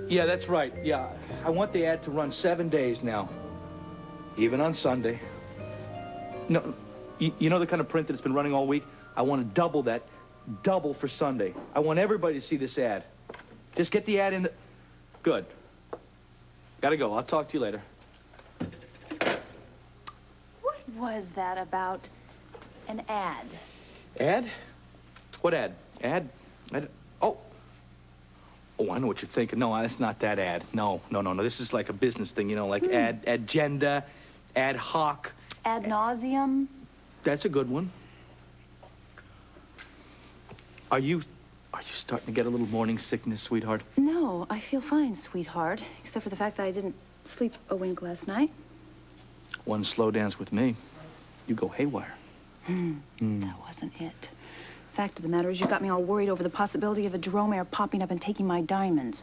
Yeah, that's right. Yeah, I want the ad to run 7 days now. Even on Sunday. No, you know the kind of print that's been running all week? I want to double that. Double for Sunday. I want everybody to see this ad. Just get the ad in the... Good. Gotta go. I'll talk to you later. What was that about an ad? Ad? What ad? Ad? Oh. Oh, I know what you're thinking. No, it's not that ad. No. This is like a business thing, you know, like agenda, ad hoc. Ad nauseum? That's a good one. Are you starting to get a little morning sickness, sweetheart? No, I feel fine, sweetheart. Except for the fact that I didn't sleep a wink last night. One slow dance with me, you go haywire. That wasn't it. Fact of the matter is you got me all worried over the possibility of a dromare popping up and taking my diamonds.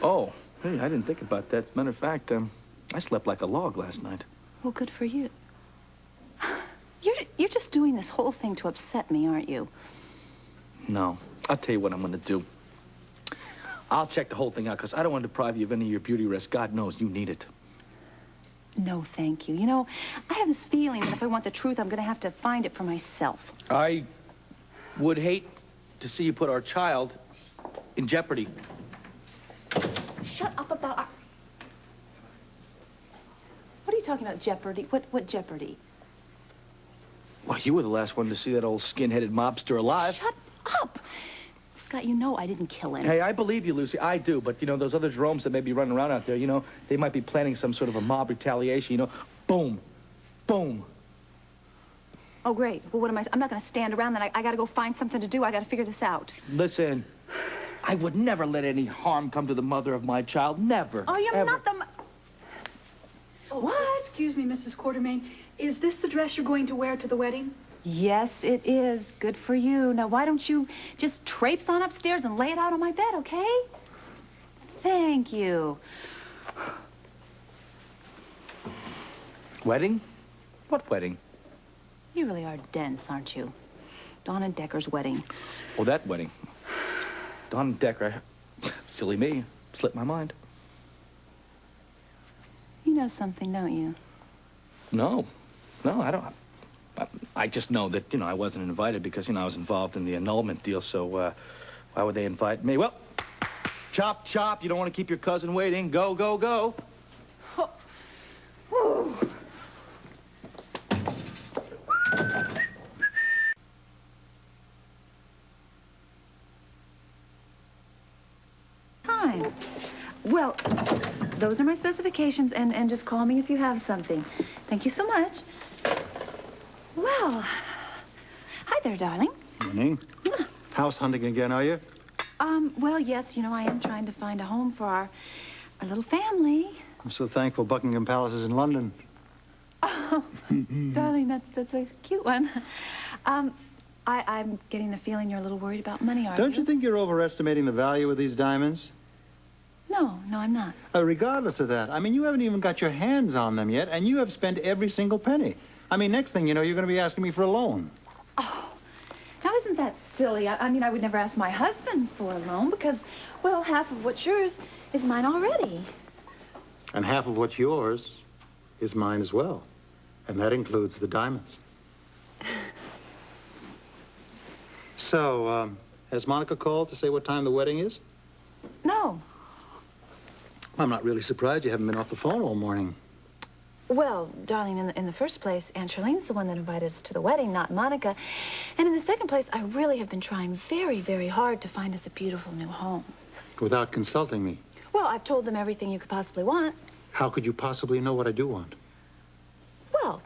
Oh, hey, I didn't think about that. As a matter of fact, I slept like a log last night. Well, good for you. You're just doing this whole thing to upset me, aren't you? No. I'll tell you what I'm going to do. I'll check the whole thing out, because I don't want to deprive you of any of your beauty rest. God knows you need it. No, thank you. You know, I have this feeling that if I want the truth, I'm going to have to find it for myself. I would hate to see you put our child in jeopardy. Shut up about our... What are you talking about, jeopardy? What jeopardy? Well, you were the last one to see that old skin-headed mobster alive. Shut up! Scott, you know I didn't kill him. Hey, I believe you, Lucy. I do. But, you know, those other Jeromes that may be running around out there, you know, they might be planning some sort of a mob retaliation, you know. Boom. Boom. Oh, great. Well, what am I... I'm not going to stand around then. I got to go find something to do. I got to figure this out. Listen, I would never let any harm come to the mother of my child. Never. Oh, you're ever. not the... Oh, what? Excuse me, Mrs. Quartermain. Is this the dress you're going to wear to the wedding? Yes, it is. Good for you. Now, why don't you just traipse on upstairs and lay it out on my bed, okay? Thank you. Wedding? What wedding? You really are dense, aren't you? Dawn and Decker's wedding. Oh, that wedding. Dawn and Decker. Silly me. Slipped my mind. You know something, don't you? No, I don't. I just know that, you know, I wasn't invited because, you know, I was involved in the annulment deal, so why would they invite me? Well, chop, chop. You don't want to keep your cousin waiting. Go, go, go. Oh. Whew. Time. Well, those are my specifications, and just call me if you have something. Thank you so much. Well, hi there, darling. Morning. House hunting again, are you? Well, yes, you know, I am trying to find a home for our little family. I'm so thankful Buckingham Palace is in London. Oh, darling, that's a cute one. I'm getting the feeling you're a little worried about money, aren't you? Don't you think you're overestimating the value of these diamonds? No, I'm not. Regardless of that, I mean, you haven't even got your hands on them yet, and you have spent every single penny. I mean, next thing you know, you're going to be asking me for a loan. Oh, now isn't that silly? I mean, I would never ask my husband for a loan because, well, half of what's yours is mine already. And half of what's yours is mine as well. And that includes the diamonds. So, has Monica called to say what time the wedding is? No. I'm not really surprised you haven't been off the phone all morning. Well, darling, in the first place, Aunt Charlene's the one that invited us to the wedding, not Monica. And in the second place, I really have been trying very, very hard to find us a beautiful new home. Without consulting me? Well, I've told them everything you could possibly want. How could you possibly know what I do want? Well,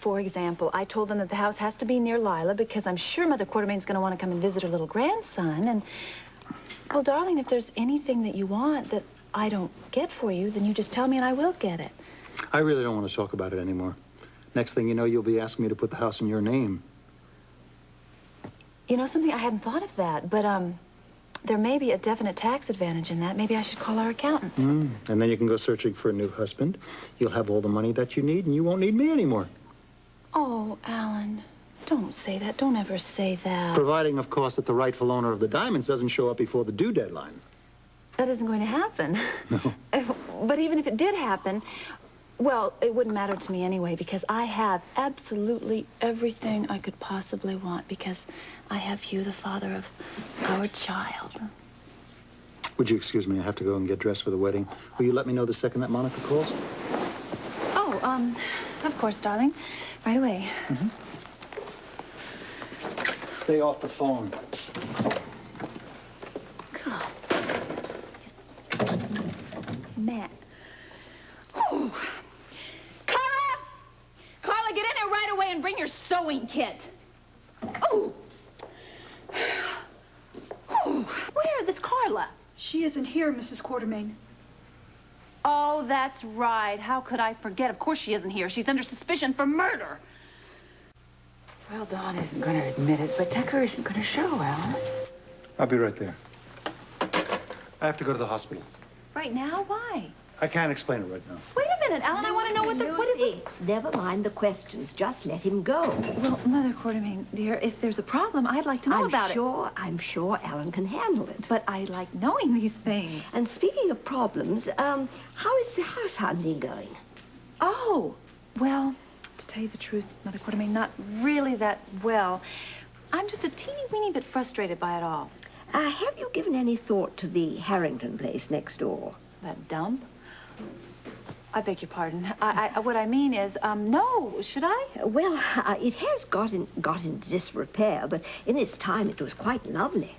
for example, I told them that the house has to be near Lila because I'm sure Mother Quartermain's going to want to come and visit her little grandson. And, well, darling, if there's anything that you want that I don't get for you, then you just tell me and I will get it. I really don't want to talk about it anymore. Next thing you know, you'll be asking me to put the house in your name. You know something? I hadn't thought of that, but, there may be a definite tax advantage in that. Maybe I should call our accountant. And then you can go searching for a new husband. You'll have all the money that you need, and you won't need me anymore. Oh, Alan, don't say that. Don't ever say that. Providing, of course, that the rightful owner of the diamonds doesn't show up before the due deadline. That isn't going to happen. No. But even if it did happen, well, it wouldn't matter to me anyway, because I have absolutely everything I could possibly want, because I have you, the father of our child. Would you excuse me? I have to go and get dressed for the wedding. Will you let me know the second that Monica calls? Oh, of course, darling. Right away. Mm-hmm. Stay off the phone. God. Man. Oh. Carla! Carla, get in here right away and bring your sewing kit. Oh. Oh. Where is Carla? She isn't here, Mrs. Quartermain. Oh, that's right. How could I forget? Of course she isn't here. She's under suspicion for murder. Well, Dawn isn't going to admit it, but Tucker isn't going to show, Alan. I'll be right there. I have to go to the hospital. Right now? Why? I can't explain it right now. Wait a minute, Alan. I want to know what is it? Never mind the questions. Just let him go. Well, Mother Quartermain, dear, if there's a problem, I'd like to know about it. I'm sure Alan can handle it. But I like knowing these things. And speaking of problems, how is the house hunting going? Oh, well, to tell you the truth, Mother Quartermain, not really that well. I'm just a teeny-weeny bit frustrated by it all. Have you given any thought to the Harrington place next door? That dump? I beg your pardon. What I mean is, no, should I? Well, it has got in disrepair, but in its time it was quite lovely.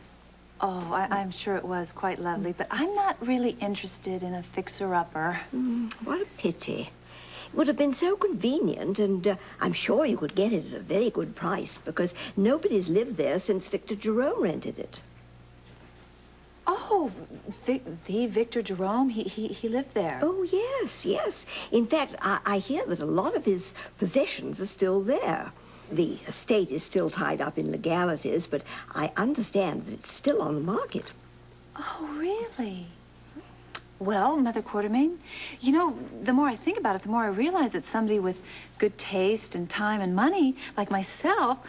Oh, I'm sure it was quite lovely, but I'm not really interested in a fixer-upper. What a pity. It would have been so convenient, and I'm sure you could get it at a very good price, because nobody's lived there since Victor Jerome rented it. Oh, the Victor Jerome, he lived there. Oh, yes, yes. In fact, I hear that a lot of his possessions are still there. The estate is still tied up in legalities, but I understand that it's still on the market. Oh, really? Well, Mother Quartermain, you know, the more I think about it, the more I realize that somebody with good taste and time and money, like myself,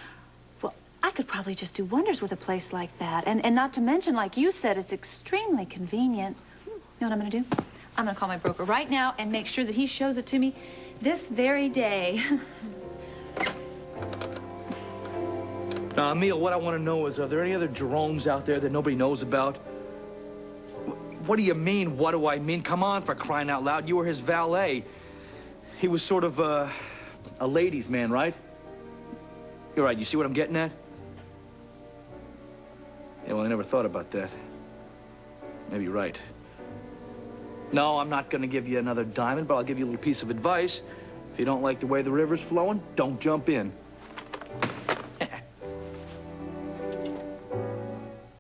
well, I could probably just do wonders with a place like that. And not to mention, like you said, it's extremely convenient. You know what I'm going to do? I'm going to call my broker right now and make sure that he shows it to me this very day. Now, Emil, what I want to know is, are there any other Jeromes out there that nobody knows about? What do you mean, what do I mean? Come on, for crying out loud. You were his valet. He was sort of a ladies' man, right? You're right. You see what I'm getting at? Yeah, well, I never thought about that. Maybe you're right. No, I'm not going to give you another diamond, but I'll give you a little piece of advice. If you don't like the way the river's flowing, don't jump in.